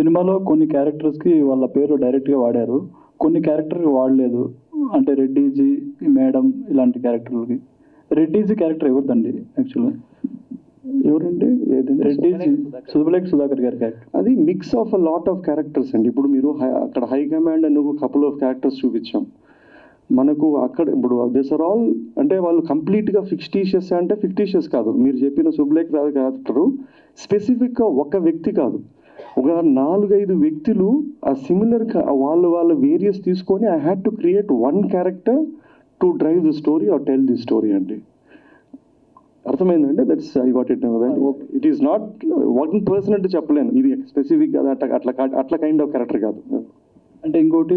సినిమాలో కొన్ని క్యారెక్టర్స్కి వాళ్ళ పేరు డైరెక్ట్గా వాడారు, కొన్ని క్యారెక్టర్కి వాడలేదు. అంటే రెడ్డీజీ, మేడం ఇలాంటి క్యారెక్టర్లకి. రెడ్డీజీ క్యారెక్టర్ ఎవరిదండి యాక్చువల్గా? ఎవరండి? ఏదండి? రెడ్డీజీ శుభలేఖ సుధాకర్ గారి క్యారెక్టర్. అది mix of a lot of characters అండి. ఇప్పుడు మీరు అక్కడ హై కమాండ్ అని ఒక కపుల్ ఆఫ్ క్యారెక్టర్స్ చూపించాం మనకు. అక్కడ ఇప్పుడు దిస్ ఆర్ ఆల్ అంటే వాళ్ళు కంప్లీట్గా ఫిక్టీషియస్ అంటే ఫిక్టీషియస్ కాదు. మీరు చెప్పిన శుభలేఖ క్యారెక్టరు స్పెసిఫిక్గా ఒక వ్యక్తి కాదు, ఒక 4-5 వ్యక్తులు ఆ సిమిలర్ వాళ్ళ వేరియస్ తీసుకొని I had to create one character to drive the story or tell the story అండి. అర్థమైందంటే that's I got it. It is not one person అంటే చెప్పలేను, ఇది స్పెసిఫిక్ అట్లా కైండ్ ఆఫ్ క్యారెక్టర్ కాదు. అంటే ఇంకోటి,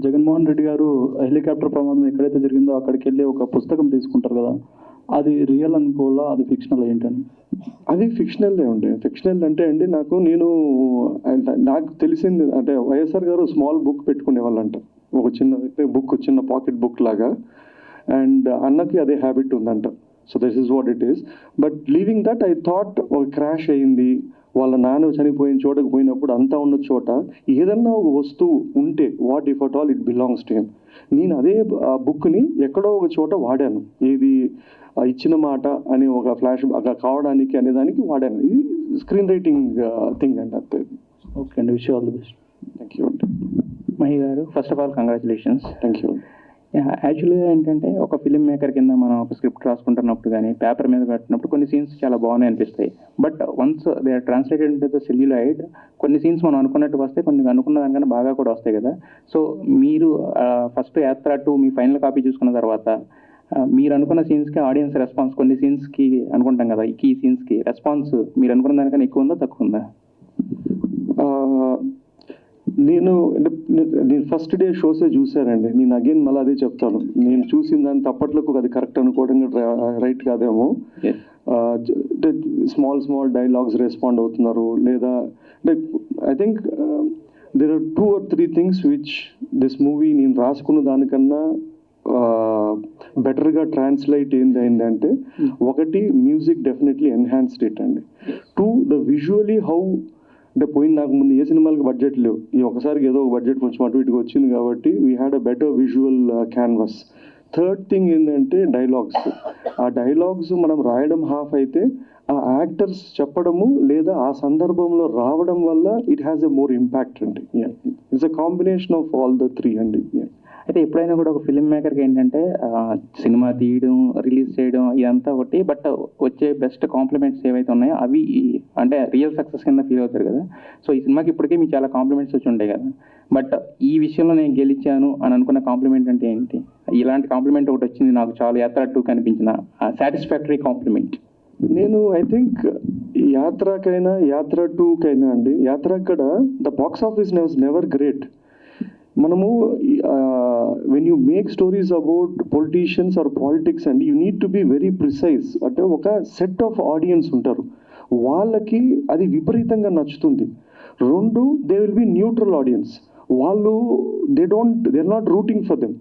జగన్మోహన్ రెడ్డి గారు హెలికాప్టర్ ప్రమాదం ఎక్కడైతే జరిగిందో అక్కడికి వెళ్ళి ఒక పుస్తకం తీసుకుంటారు కదా, అది రియల్ అనుకోవాలా, అది ఫిక్షనల్ ఏంటని? అది ఫిక్షనల్లే ఉండే. ఫిక్షనల్ అంటే అండి నాకు తెలిసింది అంటే వైఎస్ఆర్ గారు స్మాల్ బుక్ పెట్టుకునే వాళ్ళంట, ఒక చిన్న బుక్, చిన్న పాకెట్ బుక్ లాగా. అండ్ అన్నకి అదే హ్యాబిట్ ఉందంట. So this is what it is. But leaving that I thought ఒక క్రాష్ అయ్యింది, వాళ్ళ నాన్న చనిపోయిన చోటకు పోయినప్పుడు అంతా ఉన్న చోట ఏదన్నా ఒక వస్తువు ఉంటే what if at all it belongs to him. నేను అదే బుక్ని ఎక్కడో ఒక చోట వాడాను, ఏది ఇచ్చిన మాట అని ఒక ఫ్లాష్ కావడానికి అనే దానికి వాడాను. ఇది స్క్రీన్ రైటింగ్ థింగ్ అండి అంతే. ఓకే అండి, wish all the best. Thank you అండి. మహి గారు, first of all congratulations. Thank you. యాక్చువల్గా ఏంటంటే ఒక ఫిల్మ్ మేకర్ కింద మనం ఒక స్క్రిప్ట్ రాసుకుంటున్నప్పుడు కానీ పేపర్ మీద పెట్టినప్పుడు కొన్ని సీన్స్ చాలా బాగున్నాయి అనిపిస్తాయి. But once they are translated into the celluloid, కొన్ని సీన్స్ మనం అనుకున్నట్టు వస్తాయి, కొన్ని అనుకున్న దానికన్నా బాగా కూడా వస్తాయి కదా. సో మీరు ఫస్ట్ యాత్ర 2 మీ ఫైనల్ కాపీ చూసుకున్న తర్వాత మీరు అనుకున్న సీన్స్కి ఆడియన్స్ రెస్పాన్స్, కొన్ని సీన్స్కి అనుకుంటాం కదా ఈ సీన్స్కి రెస్పాన్స్ మీరు అనుకున్న దానికన్నా ఎక్కువ ఉందా తక్కువ ఉందా? నేను ఫస్ట్ డే షోసే చూశానండి. నేను అగైన్ మళ్ళీ అదే చెప్తాను, నేను చూసిన దాన్ని తప్పట్లకు అది కరెక్ట్ అనుకోవడం రైట్ కాదేమో. స్మాల్ డైలాగ్స్ రెస్పాండ్ అవుతున్నారు లేదా, I think there are 2 or 3 things which this movie నేను రాసుకున్న దానికన్నా బెటర్గా ట్రాన్స్లేట్ ఏంటంటే, ఒకటి మ్యూజిక్ డెఫినెట్లీ ఎన్హాన్స్డ్ ఇట్ అండి. 2 ద విజువలీ హౌ అంటే పోయిన నాకు ముందు ఏ సినిమాలకి బడ్జెట్ లేవు, ఈ ఒకసారికి ఏదో ఒక బడ్జెట్ కొంచెం అటు ఇటుగా వచ్చింది కాబట్టి we had a better visual canvas. Third thing ఏంటంటే డైలాగ్స్. ఆ డైలాగ్స్ మనం రాయడం హాఫ్ అయితే ఆ యాక్టర్స్ చెప్పడము లేదా ఆ సందర్భంలో రావడం వల్ల it has a more impact అండి. It's a combination of all the 3 అండి. అయితే ఎప్పుడైనా కూడా ఒక ఫిల్మ్ మేకర్కి ఏంటంటే సినిమా తీయడం, రిలీజ్ చేయడం ఇదంతా ఒకటి, బట్ వచ్చే బెస్ట్ కాంప్లిమెంట్స్ ఏవైతే ఉన్నాయో అవి అంటే రియల్ సక్సెస్ కింద ఫీల్ అవుతారు కదా. సో ఈ సినిమాకి ఇప్పటికే మీకు చాలా కాంప్లిమెంట్స్ వచ్చి ఉంటాయి కదా, బట్ ఈ విషయంలో నేను గెలిచాను అని అనుకున్న కాంప్లిమెంట్ అంటే ఏంటి? ఇలాంటి కాంప్లిమెంట్ ఒకటి వచ్చింది నాకు చాలా యాత్ర 2 కనిపించిన సాటిస్ఫాక్టరీ కాంప్లిమెంట్. నేను ఐ థింక్ యాత్రకైనా యాత్ర 2కైనా అండి, యాత్ర అక్కడ the box office never great. మనము when you make stories about politicians or politics అండి, you need to be very precise. అంటే ఒక సెట్ ఆఫ్ ఆడియన్స్ ఉంటారు, వాళ్ళకి అది విపరీతంగా నచ్చుతుంది. 2 they will be neutral audience, వాళ్ళు they are not rooting for them.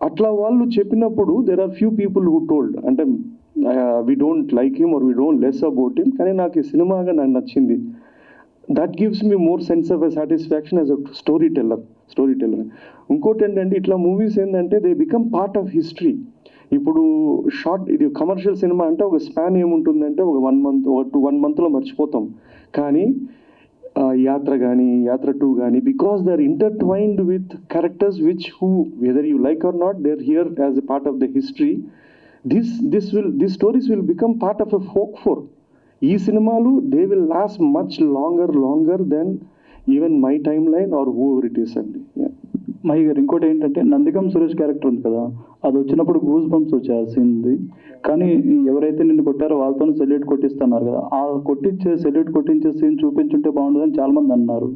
అట్లా వాళ్ళు చెప్పినప్పుడు there are few people who told అంటే we don't like him or we don't less about him, కానీ నాకు ఈ సినిమాగా నాకు నచ్చింది. That gives me more sense of a satisfaction as a story teller. ఇంకోటి ఏంటంటే ఇట్లా మూవీస్ ఏంటంటే they become part of history. ఇప్పుడు ఇది కమర్షియల్ సినిమా అంటే ఒక స్పాన్ ఏముంటుందంటే ఒక 1 month 1 monthలో మర్చిపోతాం. కానీ యాత్ర కానీ యాత్ర 2 కానీ because they are intertwined with characters which whether you like or not they are here as a part of the history. This stories will become part of a folklore. ఈ సినిమాలు they will last much longer than even my timeline or whoever it is అండి. మహి గారు, ఇంకోటి ఏంటంటే Nandigam Suresh character ఉంది కదా, అది వచ్చినప్పుడు గూస్ బంప్స్ వచ్చేసింది. కానీ ఎవరైతే నిన్ను కొట్టారో వాళ్ళతో సెల్యూట్ కొట్టిస్తున్నారు కదా, ఆ సెల్యూట్ కొట్టించే సీన్ చూపించుంటే బాగుంటుందని చాలా మంది అన్నారు.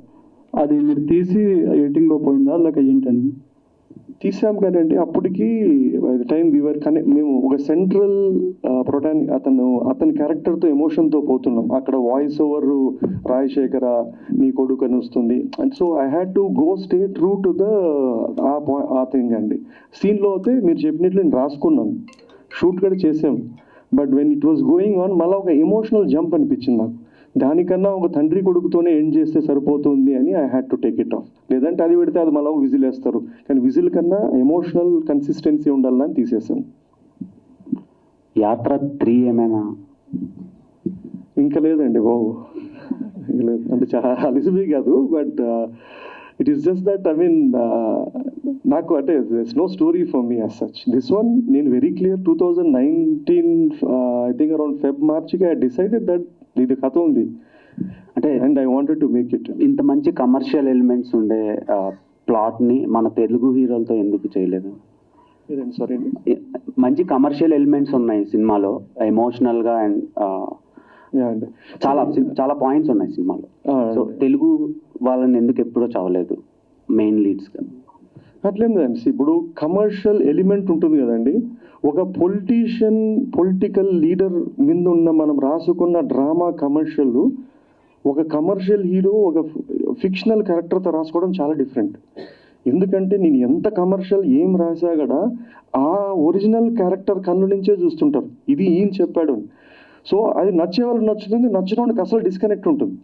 అది మీరు తీసి ఎడిటింగ్లో పోయిందా లేక ఏంటండి? తీసాం కానండి, అప్పటికి టైం మేము ఒక సెంట్రల్ అతని క్యారెక్టర్తో ఎమోషన్తో పోతున్నాం. అక్కడ వాయిస్ ఓవర్ రాజశేఖర నీ కొడుకు అని వస్తుంది. And so I had to go stay true to ఆ థింగ్ అండి. సీన్లో అయితే మీరు చెప్పినట్లు నేను రాసుకున్నాను, షూట్ కూడా చేసాం. But when it was going on మళ్ళీ ఒక ఎమోషనల్ జంప్ అనిపించింది నాకు. దానికన్నా ఒక తండ్రి కొడుకుతోనే ఎండ్ చేస్తే సరిపోతుంది అని I had to take it of. లేదంటే అది పెడితే అది మళ్ళీ విజిల్ వేస్తారు, కానీ విజిల్ కన్నా ఎమోషనల్ కన్సిస్టెన్సీ ఉండాలని తీసేసాను. యాత్ర 3 ఏమైనా ఇంకా లేదండి బాబు, ఇంకా లేదు. అంటే చాలా అలిసిబి కాదు, but it is just that I mean నాకు అంటే it's no story for me as such. This one నేను very clear 2019 I think around March-కి ఐ డిసైడెడ్ దట్ ఇది కథ ఉంది అంటే and I wanted to make it. ఇంత మంచి కమర్షియల్ ఎలిమెంట్స్ ఉండే ప్లాట్ని మన తెలుగు హీరోలతో ఎందుకు చేయలేదు? సారీ అండి. మంచి కమర్షియల్ ఎలిమెంట్స్ ఉన్నాయి సినిమాలో, ఎమోషనల్గా అండ్ అండి చాలా పాయింట్స్ ఉన్నాయి సినిమాలో. సో తెలుగు వాళ్ళని ఎందుకు ఎప్పుడో చదవలేదు మెయిన్ లీడ్స్గా? అట్లేం లేదండి. ఇప్పుడు కమర్షియల్ ఎలిమెంట్ ఉంటుంది కదండి, ఒక పొలిటికల్ లీడర్ మీద ఉన్న మనం రాసుకున్న డ్రామా కమర్షియల్, ఒక కమర్షియల్ హీరో ఒక ఫిక్షనల్ క్యారెక్టర్తో రాసుకోవడం చాలా డిఫరెంట్. ఎందుకంటే నేను ఎంత కమర్షియల్ ఏం రాసా కూడా ఆ ఒరిజినల్ క్యారెక్టర్ కన్ను నుంచే చూస్తుంటారు, ఇది ఈయన చెప్పాడు. సో అది నచ్చే వాళ్ళకి నచ్చుతుంది, నచ్చిన వాళ్ళకి అసలు డిస్కనెక్ట్ ఉంటుంది.